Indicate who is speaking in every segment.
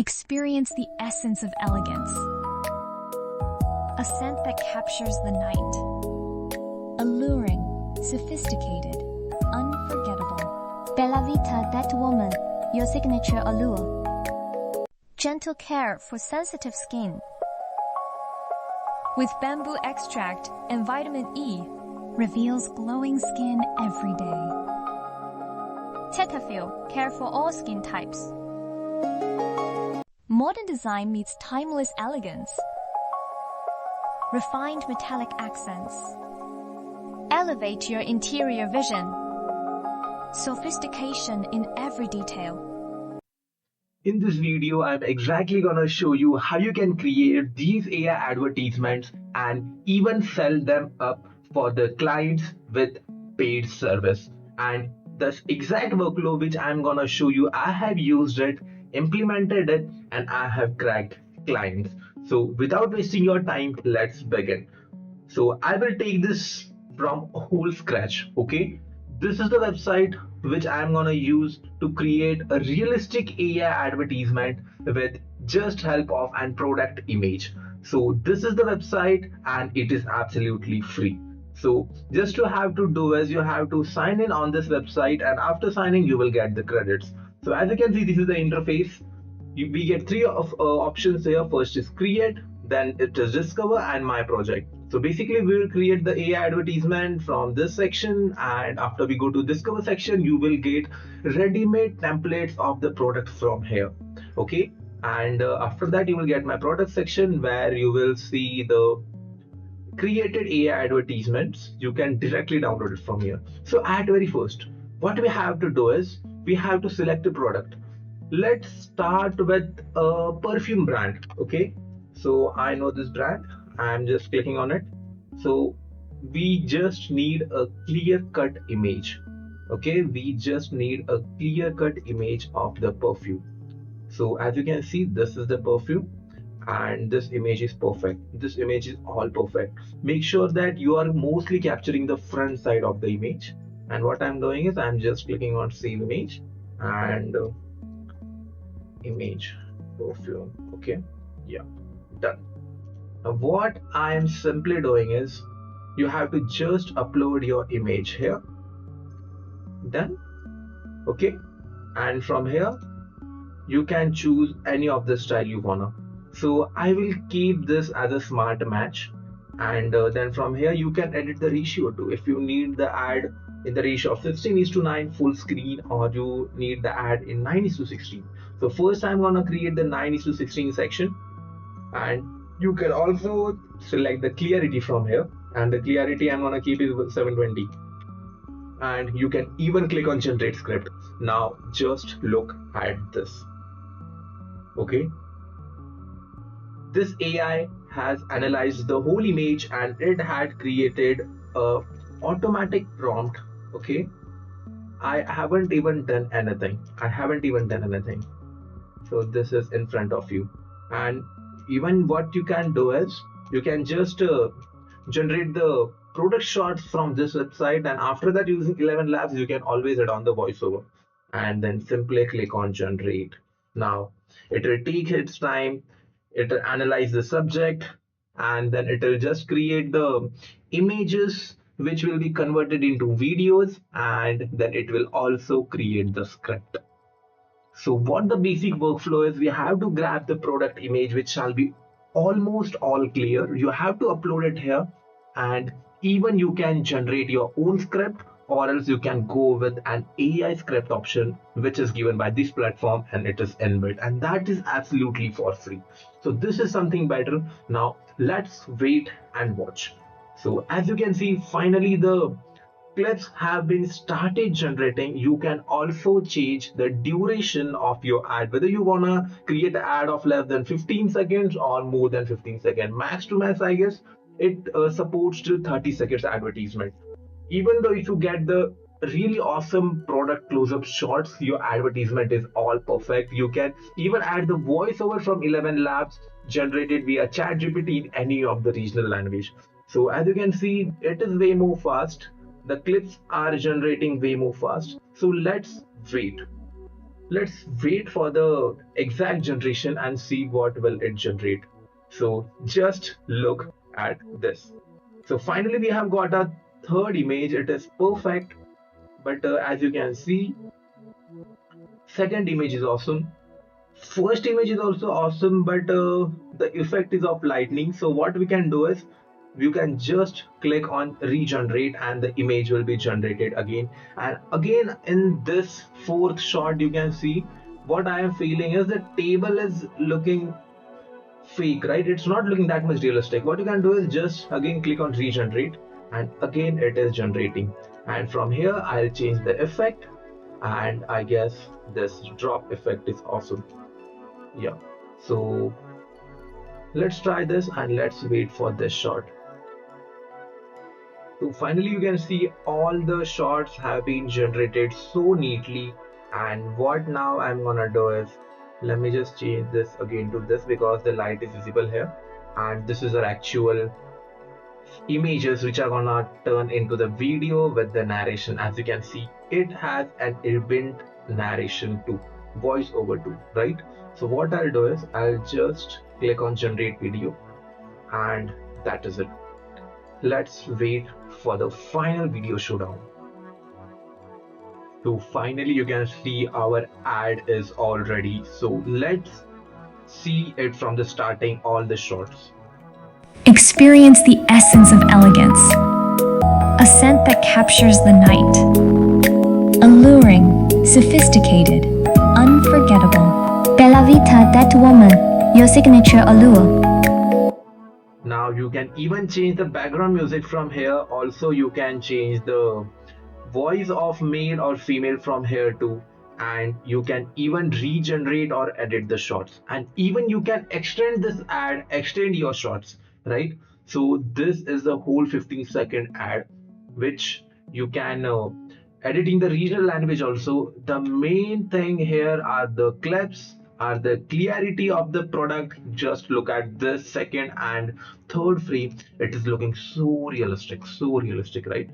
Speaker 1: Experience the essence of elegance. A scent that captures the night. Alluring, sophisticated, unforgettable.
Speaker 2: Bella Vita, that woman, your signature allure. Gentle care for sensitive skin.
Speaker 1: With bamboo extract and vitamin E, reveals glowing skin every day.
Speaker 2: Cetaphil, care for all skin types.
Speaker 1: Modern design meets timeless elegance. Refined metallic accents.
Speaker 2: Elevate your interior vision.
Speaker 1: Sophistication in every detail.
Speaker 3: In this video, I'm exactly gonna show you how you can create these AI advertisements and even sell them up for the clients with paid service. And this exact workflow which I'm gonna show you, I have used it, implemented it, and I have cracked clients. So without wasting your time, let's begin. So I will take this from whole scratch, okay? This is the website which I'm gonna use to create a realistic AI advertisement with just help of an product image. So this is the website and it is absolutely free. So just you have to do is you have to sign in on this website, and after signing you will get the credits. So as you can see, this is the interface. We get three options here. First is create, then it is discover and my project. So basically we will create the AI advertisement from this section, and after we go to discover section, you will get ready-made templates of the product from here, okay? And after that you will get my product section where you will see the created AI advertisements. You can directly download it from here. So at very first, what we have to do is we have to select a product. Let's start with a perfume brand, okay? So I know this brand, I'm just clicking on it. So we just need a clear-cut image, okay? We just need a clear-cut image of the perfume. So as you can see, this is the perfume and this image is perfect. This image is all perfect. Make sure that you are mostly capturing the front side of the image. And what I'm doing is I'm just clicking on save image and image perfume, okay? Yeah, done. Now what I am simply doing is you have to just upload your image here. Done. Okay, and from here you can choose any of the style you wanna. So I will keep this as a smart match, and then from here you can edit the ratio too. If you need the ad in the ratio of 16:9 full screen, or you need the ad in 9:16. So first I'm gonna create the 9:16 section, and you can also select the clarity from here, and the clarity I'm gonna keep is 720. And you can even click on generate script. Now just look at this, okay? This AI has analyzed the whole image and it had created a automatic prompt, okay? I haven't even done anything. So this is in front of you, and even what you can do is you can just generate the product shots from this website, and after that using 11 labs you can always add on the voiceover and then simply click on generate. Now it will take its time, it will analyze the subject, and then it will just create the images which will be converted into videos, and then it will also create the script. So what the basic workflow is, we have to grab the product image which shall be almost all clear. You have to upload it here, and even you can generate your own script, or else you can go with an AI script option which is given by this platform and it is inbuilt, and that is absolutely for free. So this is something better. Now let's wait and watch. So as you can see, finally the clips have been started generating. You can also change the duration of your ad, whether you wanna create an ad of less than 15 seconds or more than 15 seconds. Max to max, I guess it supports till 30 seconds advertisement. Even though if you get the really awesome product close-up shots, your advertisement is all perfect. You can even add the voiceover from 11 labs generated via ChatGPT in any of the regional language. So as you can see, it is way more fast. The clips are generating way more fast. So let's wait. let's wait for the exact generation and see what will it generate. So just look at this. So finally we have got a third image. It is perfect, but as you can see, second image is awesome. First image is also awesome, but the effect is of lightning. So what we can do is you can just click on regenerate and the image will be generated again. And again in this fourth shot, you can see what I am feeling is the table is looking fake, right? It's not looking that much realistic. What you can do is just again click on regenerate and again it is generating. And from here, I'll change the effect, and I guess this drop effect is awesome. Yeah, so let's try this and let's wait for this shot. So finally you can see all the shots have been generated so neatly, and what now I'm gonna do is, let me just change this again to this because the light is visible here, and this is our actual images which are gonna turn into the video with the narration. As you can see, it has an inbuilt narration too, voice over too, right? So what I'll do is I'll just click on generate video, and that is it. Let's wait for the final video showdown. So finally you can see our ad is all ready. So let's see it from the starting, all the shots.
Speaker 1: Experience the essence of elegance. A scent that captures the night. Alluring, sophisticated, unforgettable.
Speaker 2: Bella Vita, that woman, your signature allure.
Speaker 3: Now you can even change the background music from here. Also you can change the voice of male or female from here too, and you can even regenerate or edit the shots, and even you can extend this ad, extend your shots, right? So this is the whole 15-second ad which you can editing the regional language also. The main thing here are the clips, are the clarity of the product. Just look at this second and third frame, it is looking so realistic, right?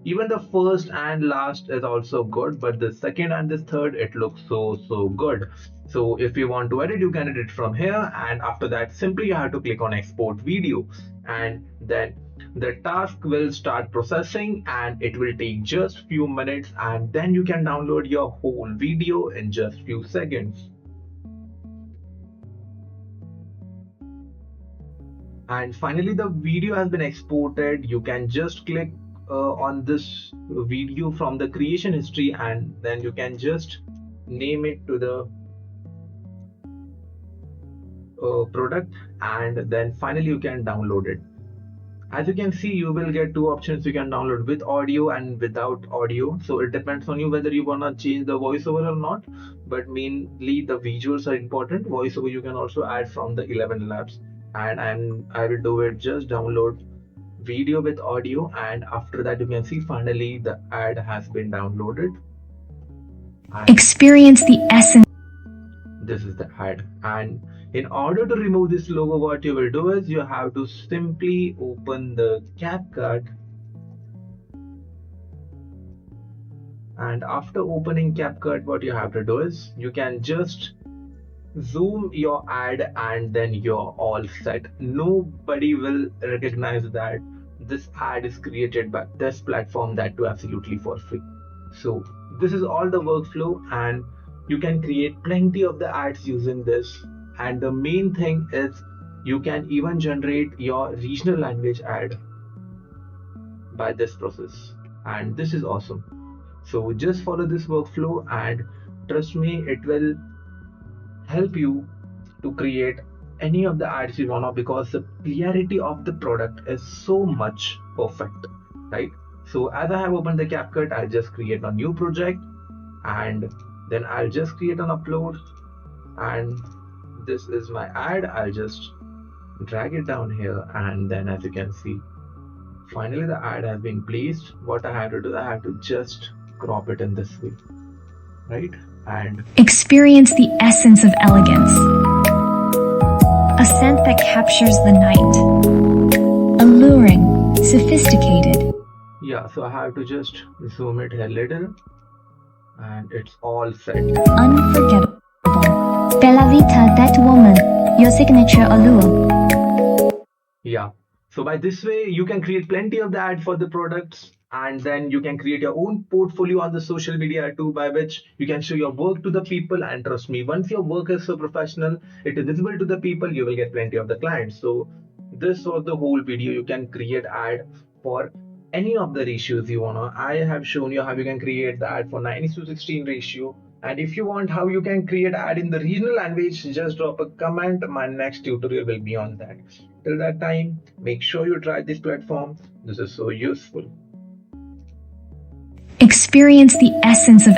Speaker 3: Even the first and last is also good, but the second and the third, it looks so good. So if you want to edit, you can edit from here, and after that simply you have to click on export video, and then the task will start processing and it will take just few minutes, and then you can download your whole video in just few seconds. And finally the video has been exported. You can just click on this video from the creation history, and then you can just name it to the product, and then finally you can download it. As you can see, you will get two options. You can download with audio and without audio, so it depends on you whether you wanna change the voiceover or not, but mainly the visuals are important. Voiceover you can also add from the 11 labs, and I will do it just download video with audio, and after that you can see finally the ad has been downloaded.
Speaker 1: Experience the essence.
Speaker 3: This is the ad, and in order to remove this logo, what you will do is you have to simply open the CapCut, and after opening CapCut, what you have to do is you can just zoom your ad, and then you're all set. Nobody will recognize that this ad is created by this platform, that too absolutely for free. So this is all the workflow, and you can create plenty of the ads using this. And the main thing is you can even generate your regional language ad by this process, and this is awesome. So just follow this workflow, and trust me, it will help you to create any of the ads you want, because the clarity of the product is so much perfect, right? So as I have opened the CapCut, I'll just create a new project, and then I'll just create an upload, and this is my ad. I'll just drag it down here, and then as you can see, finally the ad has been placed. What I have to do, I have to just crop it in this way, right? And
Speaker 1: Experience the essence of elegance. A scent that captures the night. Alluring, sophisticated.
Speaker 3: yeah, so I have to just zoom it a little, and it's all set.
Speaker 2: Unforgettable. Bella Vita, that woman, your signature allure.
Speaker 3: Yeah. So by this way, you can create plenty of the ad for the products, and then you can create your own portfolio on the social media too, by which you can show your work to the people. And trust me, once your work is so professional, it is visible to the people, you will get plenty of the clients. So this was the whole video. You can create ad for any of the ratios you wanna. I have shown you how you can create the ad for 90:16 ratio. And if you want how you can create ad in the regional language, just drop a comment. My next tutorial will be on that. Till that time, make sure you try this platform. This is so useful.
Speaker 1: Experience the essence of